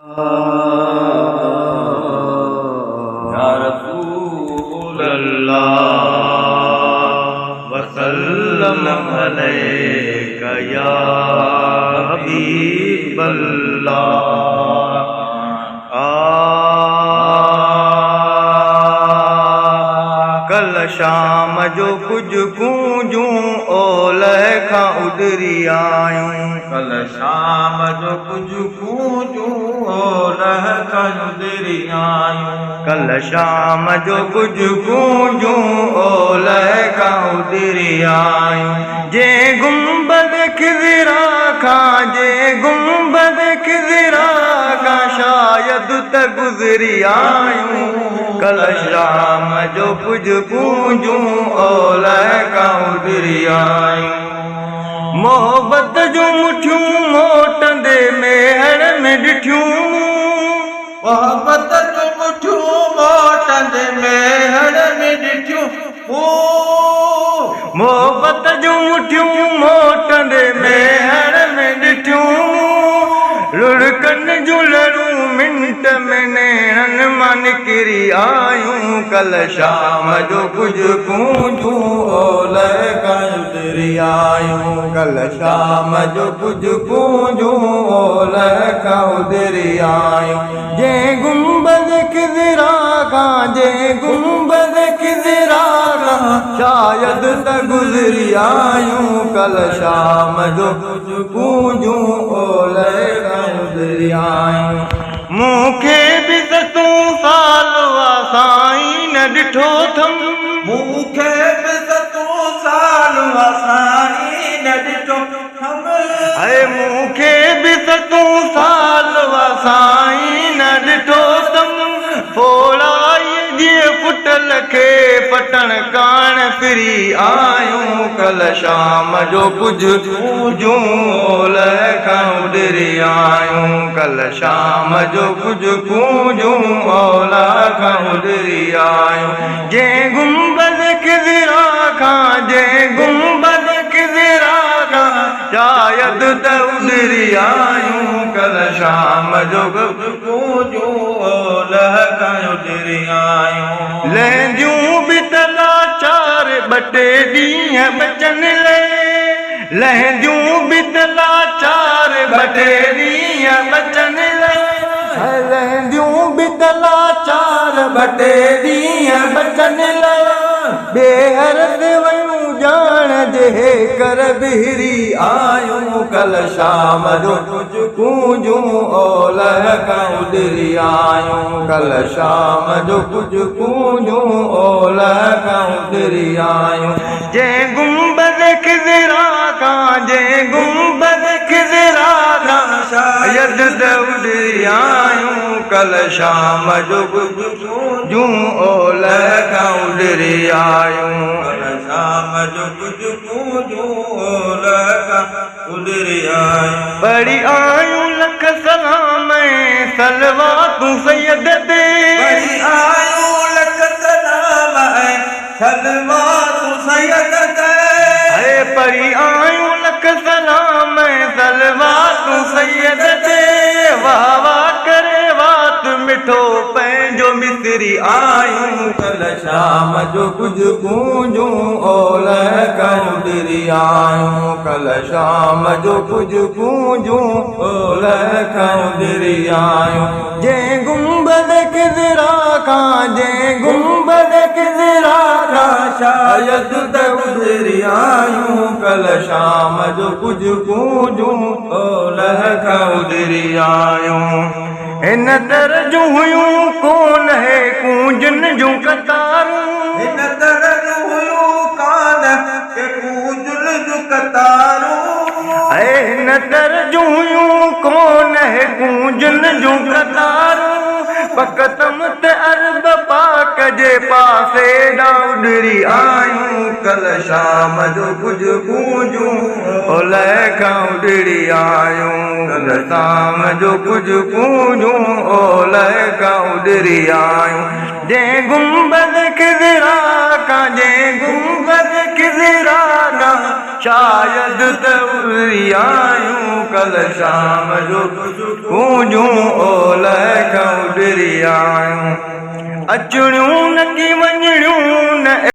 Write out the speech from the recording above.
या रसूल अल्लाह वसल्लम अलैका या हबीब अल्लाह। कल शाम जो कुछ गूंजूं ओलह खां उडरी आयूं। कल शाम जो कुछ गूंजूं ओलह खां उडरी आयूं। कल शाम जो कुछ गूंजूं ओलह खां उडरी आयूं। जे गुंबद खिज़रा खां जे गुंबद खिज़रा खां शायद त गुज़री आयूं। कल शाम जो कुछ गूंजूं ओलह खां उडरी आयूं। मोहब्बत जूं मुठियूं मोटंदे मेहर में ॾिठियूं। मोहब्बत जूं मुठियूं मोटंदे मेहर में ॾिठियूं। मोहब्बत जूं मुठियूं मोटंदे मेहर में ॾिठियूं। लुढ़कनि जूं लड़ूं मिंट में नेणनि मां निकिरी आयूं। कल शाम जो कुछ गूंजूं ओलह खां उडरी आयूं। कल शाम जो कुछ गूंजूं ओलह खां उडरी आयूं। जे गुंबद खिज़रा खां जे गुंबद खिज़रा खां शायद त गुज़री आयूं। कल शाम जो कुछ गूंजूं ओलह खां उडरी आयूं। मूंखे बि सतूं साल साईं न ॾिठो थम। मूंखे बि सतूं साल साईं न ॾिठो थम। अरे मूंखे बि सतूं साल साईं न ॾिठो थम। फोड़ाई जे फुटल खे पटण कान फिरी आयूं। कल शाम जो कुछ गूंजूं ओलह खां उडरी आयूं। कल शाम जो कुछ गूंजूं ओलह खां उडरी आयूं। जे गुंबद खिज़रा खां जे गुंबद खिज़रा खां शायद त उडरी आयूं। कल शाम जो कुछ गूंजूं ओलह खां उडरी आयूं। लहंदियूं बि तलाचार ॿ टे ॾींहं बचनि लाइ। लहंदियूं बि तलाचार ॿ टे ॾींहं बचनि लाइ। लहंदियूं बि तलाचार ॿ टे ॾींहं बचनि लाइ। ॿेहर ते वयूं ॼाण जे कर बिहरी आयूं। कल शाम जो कुछ गूंजूं ओलह खां उडरी आयूं। कल शाम जो कुछ गूंजूं ओलह खां उडरी आयूं। जे गुंबद खिज़रा खां जे गुंबद खिज़रा खां शायद त उडरी आयूं। कल शाम जो कुछ गूंजूं ओलह खां उडरी आयूं। कल शाम जो कुछ गूंजूं ओलह खां उडरी आयूं। पढ़ी आयूं लख सलाम सलवातूं सैयद ते। पढ़ी आयूं लख सलाम सलवातूं सैयद ते। पढ़ी आयूं लख सलाम सलवातूं सैयद ते। वाह वाह करे वात मिठो पंहिंजो मिसरी आयूं। कल शाम जो कुछ गूंजूं ओलह खां उडरी आयूं। कल शाम जो कुछ गूंजूं ओलह खां उडरी आयूं। जे गुंबद खिज़रा खां जे गुंबद खिज़रा खां शायद त उडरी आयूं। कल शाम जो कुछ गूंजूं ओलह खां उडरी आयूं। हिन दर जूं हुयूं कोन है कूंजन जूं कतारूं। हिन दर जूं हुयूं कान के कूंजन जूं कतारूं। हिन दर जूं हुयूं कोन है कूंजन जूं कतारूं। पकतम ते अरब पाक जे पासे ॾां उडरी आयूं। कल शाम जो कुछ गूंजूं ओलह खां उडरी आयूं। कल शाम जो कुछ गूंजूं ओलह खां उडरी आयूं। जे गुंबद खिज़रा खां जे गुंबद खिज़रा खां शायद त उडरी आयूं। कल शाम जो कुछ गूंजूं ओलह फिरी आयूं अचणियूं न थी वञणियूं